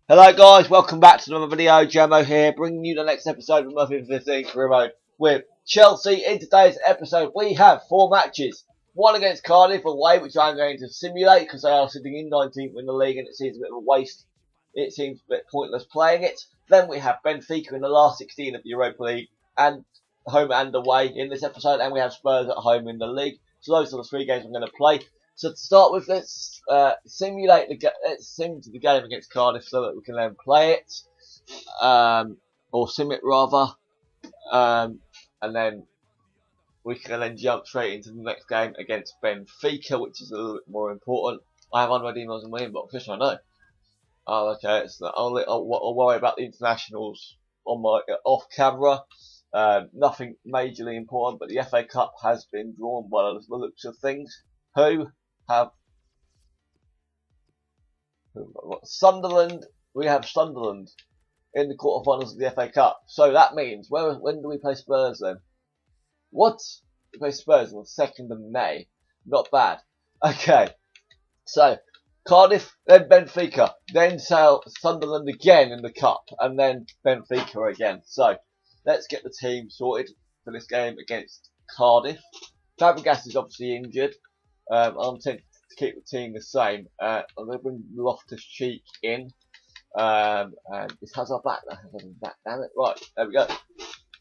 Hello guys, welcome back to another video. Jamo here, bringing you the next episode of Muffin 15 Career Mode with Chelsea. In today's episode, we have 4 matches. One against Cardiff away, which I'm going to simulate because they are sitting in 19th in the league and it seems a bit of a waste. It seems a bit pointless playing it. Then we have Benfica in the last 16 of the Europa League and home and away in this episode, and we have Spurs at home in the league. So those are the 3 games I'm going to play. So to start with, let's simulate the game against Cardiff so that we can then play it, or sim it rather, and then we can then jump straight into the next game against Benfica, which is a little bit more important. I have unread emails in my inbox, yes I know. Oh, okay, it's not only I'll worry about the internationals on my off camera. Nothing majorly important, but the FA Cup has been drawn by the looks of things. Sunderland. We have Sunderland in the quarterfinals of the FA Cup. So that means when do we play Spurs then? What? We play Spurs on the 2nd of May. Not bad. Okay. So Cardiff, then Benfica, then Sunderland again in the cup, and then Benfica again. So let's get the team sorted for this game against Cardiff. Fabregas is obviously injured. I'm tempted to keep the team the same. I'm going to bring Loftus-Cheek in. And this has our back. That has our back, damn it. Right, there we go.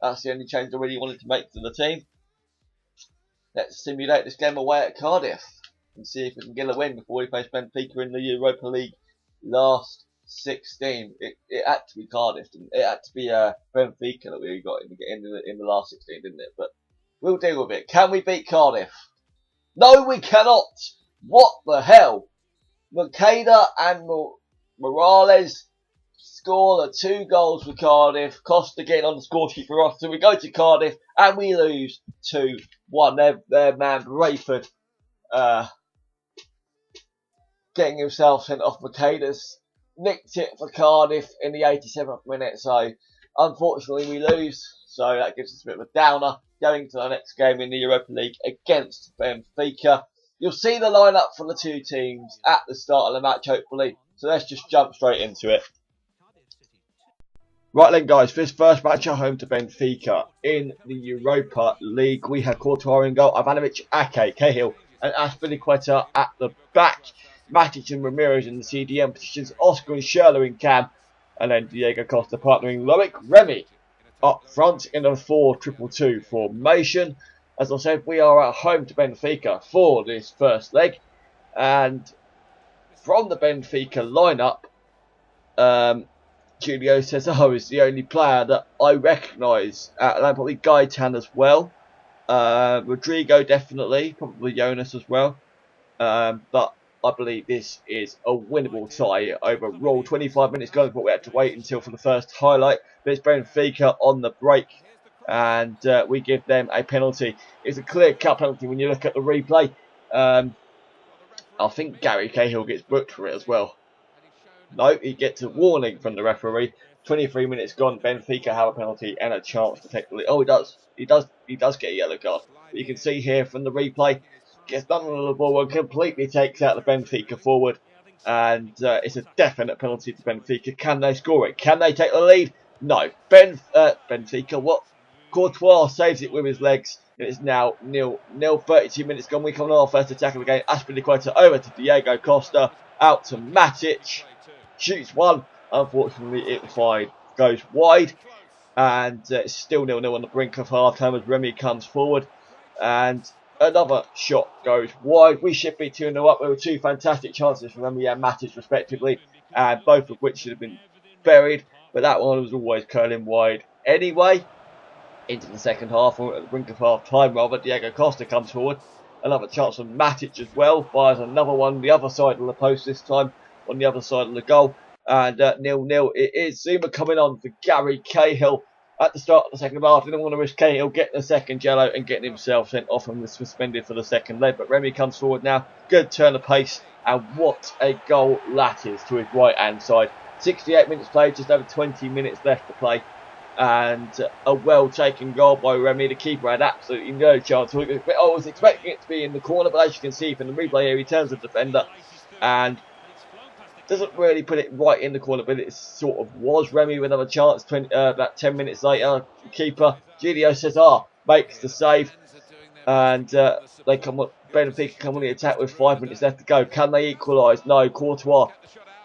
That's the only change I really wanted to make to the team. Let's simulate this game away at Cardiff and see if we can get a win before we face Benfica in the Europa League last 16. It had to be Cardiff, didn't it? It had to be Benfica that we got in the last 16, didn't it? But we'll deal with it. Can we beat Cardiff? No, we cannot. What the hell? Makeda and Morales score the 2 goals for Cardiff. Costa getting on the score sheet for us. So we go to Cardiff and we lose 2-1. Their man Rayford getting himself sent off. Makeda's nicked it for Cardiff in the 87th minute. So unfortunately we lose. So that gives us a bit of a downer. Going to the next game in the Europa League against Benfica. You'll see the lineup for the 2 teams at the start of the match, hopefully. So let's just jump straight into it. Right then, guys, for this first match at home to Benfica in the Europa League, we have Courtois in goal, Ivanovic, Ake, Cahill, and Aspilicueta at the back. Matic and Ramirez in the CDM positions, Oscar and Schürrle in cam, and then Diego Costa partnering Loic Remy up front in a 4-2-2-2 formation. As I said, we are at home to Benfica for this first leg. And from the Benfica lineup, Julio Cesar is the only player that I recognise. And probably Gaetan as well. Rodrigo definitely, probably Jonas as well. But I believe this is a winnable tie overall. 25 minutes gone, but we had to wait until for the first highlight. But it's Benfica on the break, and we give them a penalty. It's a clear-cut penalty when you look at the replay. I think Gary Cahill gets booked for it as well. No, he gets a warning from the referee. 23 minutes gone, Benfica have a penalty and a chance to take the lead. Oh, he does. He does get a yellow card. But you can see here from the replay, gets done on the ball and completely takes out the Benfica forward. And it's a definite penalty to Benfica. Can they score it? Can they take the lead? No. Benfica, what? Courtois saves it with his legs. It is now 0-0. 32 minutes gone. We come on our first attack of the game. Aspilicueta over to Diego Costa. Out to Matic. Shoots one. Unfortunately, it goes wide. And it's still 0-0 on the brink of half time as Remy comes forward. And another shot goes wide. We should be 2-0 up. There were 2 fantastic chances from Remy and Matic respectively, and both of which should have been buried, but that one was always curling wide anyway. Into the second half, or at the brink of half time rather, Diego Costa comes forward. Another chance from Matic as well. Fires another one the other side of the post, this time on the other side of the goal. And 0-0 it is. Zuma coming on for Gary Cahill at the start of the second half. Didn't want to risk Cahill getting the second yellow and getting himself sent off and was suspended for the second leg. But Remy comes forward now. Good turn of pace. And what a goal that is to his right hand side. 68 minutes played, just over 20 minutes left to play. And a well taken goal by Remy. The keeper had absolutely no chance. I was expecting it to be in the corner, but as you can see from the replay here, he turns the defender and Doesn't really put it right in the corner, but it sort of was. Remy with another chance. About 10 minutes later, the keeper Giglio says, makes the save, and they come on. Benfica come on the attack with 5 minutes left to go. Can they equalise? No. Courtois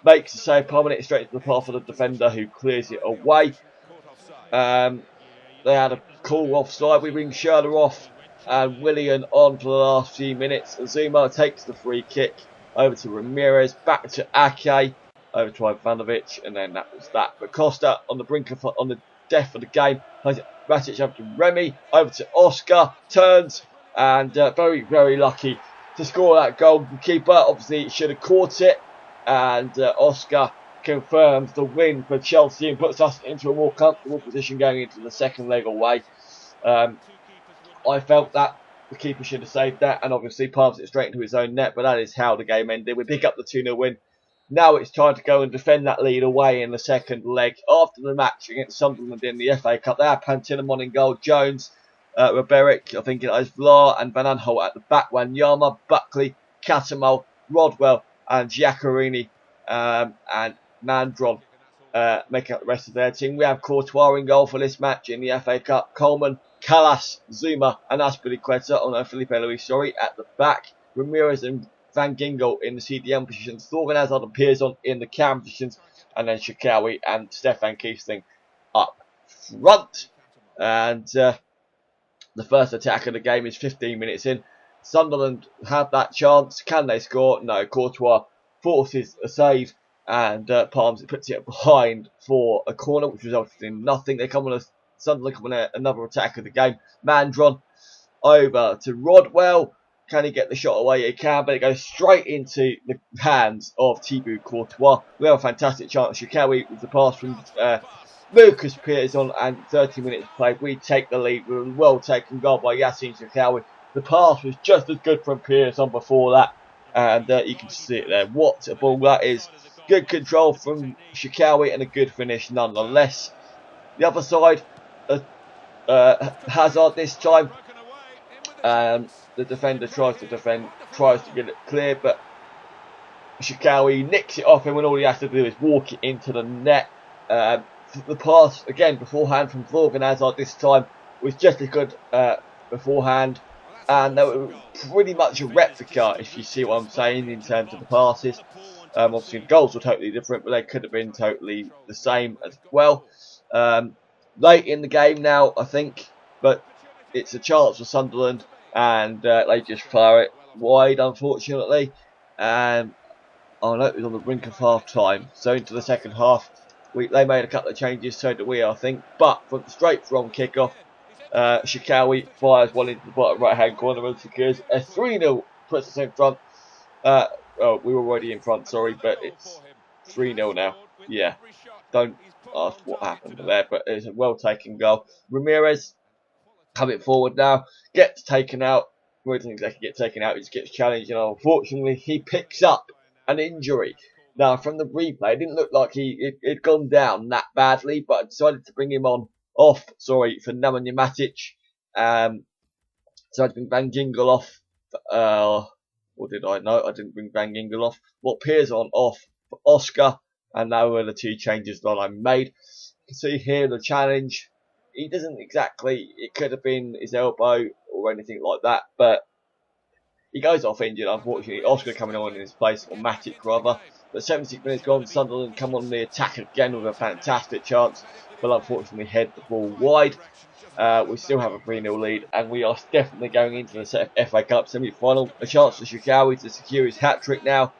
makes the save, palming it straight to the path of the defender, who clears it away. They had a call offside. We bring Schürrle off and Willian on for the last few minutes. Zuma takes the free kick over to Ramirez, back to Ake, over to Ivanovic, and then that was that. But Costa on the brink of, on the death of the game, plays it Matic over to Remy, over to Oscar, turns, and very, very lucky to score that goal. The keeper obviously should have caught it, and Oscar confirms the win for Chelsea and puts us into a more comfortable position going into the second leg away. I felt that the keeper should have saved that, and obviously palms it straight into his own net, but that is how the game ended. We pick up the 2-0 win. Now it's time to go and defend that lead away in the second leg. After the match against Sunderland in the FA Cup, they had Pantilimon in goal, Jones, Roberic, I think it is Vlar, and Van Aanholt at the back. Wanyama, Buckley, Catamol, Rodwell, and Giacorini and Mandron making up the rest of their team. We have Courtois in goal for this match in the FA Cup. Coleman, Callas, Zuma, and Azpilicueta, Felipe Luis, sorry, at the back. Ramirez and Van Ginkel in the CDM positions. Thorgan Hazard appears on in the cam positions, and then Shikawi and Stefan Kiesling up front. And the first attack of the game is 15 minutes in. Sunderland have that chance. Can they score? No. Courtois forces a save, and Palms puts it behind for a corner, which resulted in nothing. They come on Sunderland come on another attack of the game. Mandron over to Rodwell. Can he get the shot away? He can, but it goes straight into the hands of Thibaut Courtois. We have a fantastic chance. Shikawi with the pass from Lucas Pearson, and 30 minutes played. We take the lead with a well taken goal by Yassine Shikawi. The pass was just as good from Pearson before that, and you can see it there. What a ball that is. Good control from Shikawi and a good finish nonetheless. The other side, Hazard this time. The defender tries to get it clear, but Shikawi nicks it off him when all he has to do is walk it into the net. The pass, again, beforehand from Thorgan Hazard this time was just as good beforehand. And they were pretty much a replica, if you see what I'm saying, in terms of the passes. Obviously, the goals were totally different, but they could have been totally the same as well. Late in the game now, I think, but it's a chance for Sunderland, and they just fire it wide, unfortunately. And I know it was on the brink of half time, so into the second half, they made a couple of changes, so did we, I think. But straight from kickoff, Shikawi fires one into the bottom right hand corner and secures a 3-0, puts us in front. We were already in front, sorry, but it's 3-0 now. Yeah, don't ask what happened there, but it's a well taken goal. Ramirez coming forward now, gets taken out. Well, he doesn't exactly get taken out, he just gets challenged, and unfortunately he picks up an injury. Now, from the replay, it didn't look like he'd gone down that badly, but I decided to bring him off for Nemanja Matic. So I didn't bring Van Ginkel off. Or did I? No, I didn't bring Van Ginkel off. What Pearson off for Oscar, and now were the two changes that I made. You can see here the challenge. He doesn't exactly, it could have been his elbow or anything like that, but he goes off injured, unfortunately. Oscar coming on in his place, or Matic rather. But 76 minutes gone, Sunderland come on the attack again with a fantastic chance, but unfortunately head the ball wide. We still have a 3-0 lead, and we are definitely going into the FA Cup semi-final. A chance for Shikawi to secure his hat-trick now,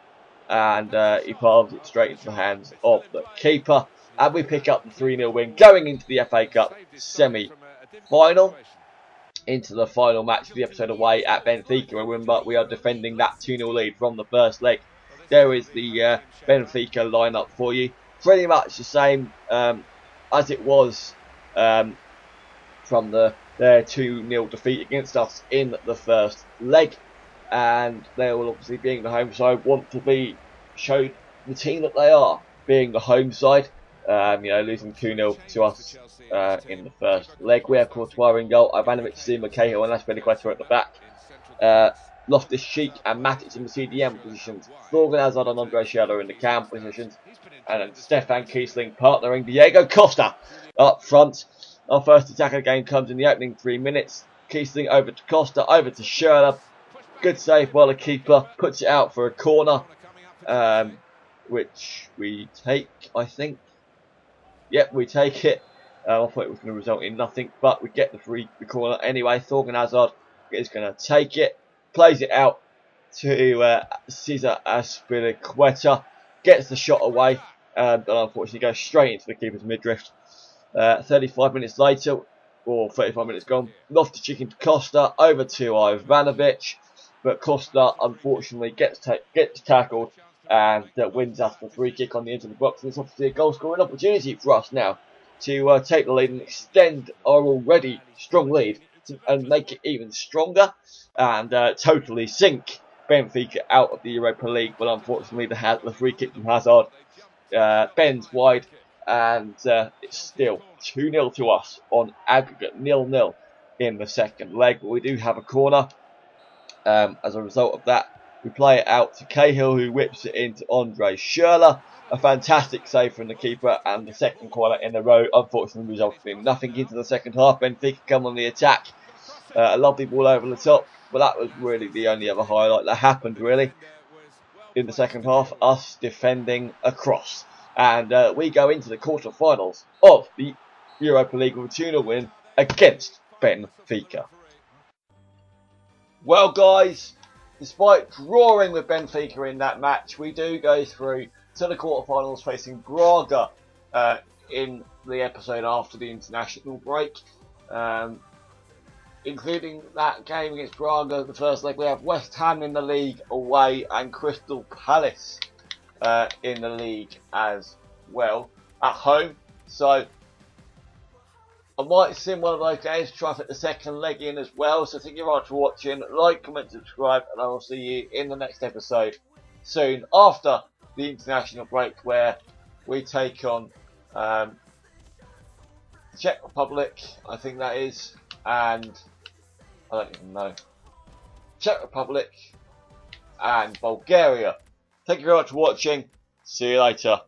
and he palms it straight into the hands of the keeper. And we pick up the 3-0 win, going into the FA Cup semi-final. Into the final match of the episode away at Benfica. Remember, we are defending that 2-0 lead from the first leg. There is the Benfica lineup for you. Pretty much the same as it was from their 2-0 defeat against us in the first leg. And they will obviously, being the home side, want to show the team that they are, being the home side. Losing 2-0 to us in the first leg. We have Courtois in goal, Ivanovic, Zuma, Cahill, and Azpilicueta at the back. Loftus-Cheek and Matic in the CDM positions, Thorgan Hazard and Andre Schürrle in the cam positions, and then Stefan Kiesling partnering Diego Costa up front. Our first attack of the game comes in the opening 3 minutes. Kiesling over to Costa, over to Schürrle. Good save by the keeper, puts it out for a corner, which we take, I think. Yep, we take it. I thought it was going to result in nothing, but we get the corner anyway. Thorgan Hazard is going to take it, plays it out to Cesar Azpilicueta, gets the shot away, but unfortunately goes straight into the keeper's midriff. 35 minutes later, or 35 minutes gone, Loftus-Cheek into Costa, over to Ivanovic, but Costa unfortunately gets tackled and wins us the free kick on the edge of the box. And it's obviously a goal scoring opportunity for us now to take the lead and extend our already strong lead and make it even stronger and totally sink Benfica out of the Europa League. But unfortunately the free kick from Hazard bends wide, and it's still 2-0 to us on aggregate 0-0 in the second leg. But we do have a corner. As a result of that, we play it out to Cahill, who whips it into Andre Schürrle. A fantastic save from the keeper, and the second corner in a row, unfortunately resulted in nothing into the second half. Benfica come on the attack. A lovely ball over the top, but that was really the only other highlight that happened really in the second half, us defending across. And we go into the quarter-finals of the Europa League with a 2-0 win against Benfica. Well guys, despite drawing with Benfica in that match, we do go through to the quarterfinals facing Braga in the episode after the international break. Including that game against Braga, the first leg, we have West Ham in the league away and Crystal Palace in the league as well at home. So I might sim one of those games, try to fit the second leg in as well. So thank you very much for watching. Like, comment, subscribe, and I will see you in the next episode soon after the international break, where we take on Czech Republic, I think that is, and I don't even know. Czech Republic and Bulgaria. Thank you very much for watching. See you later.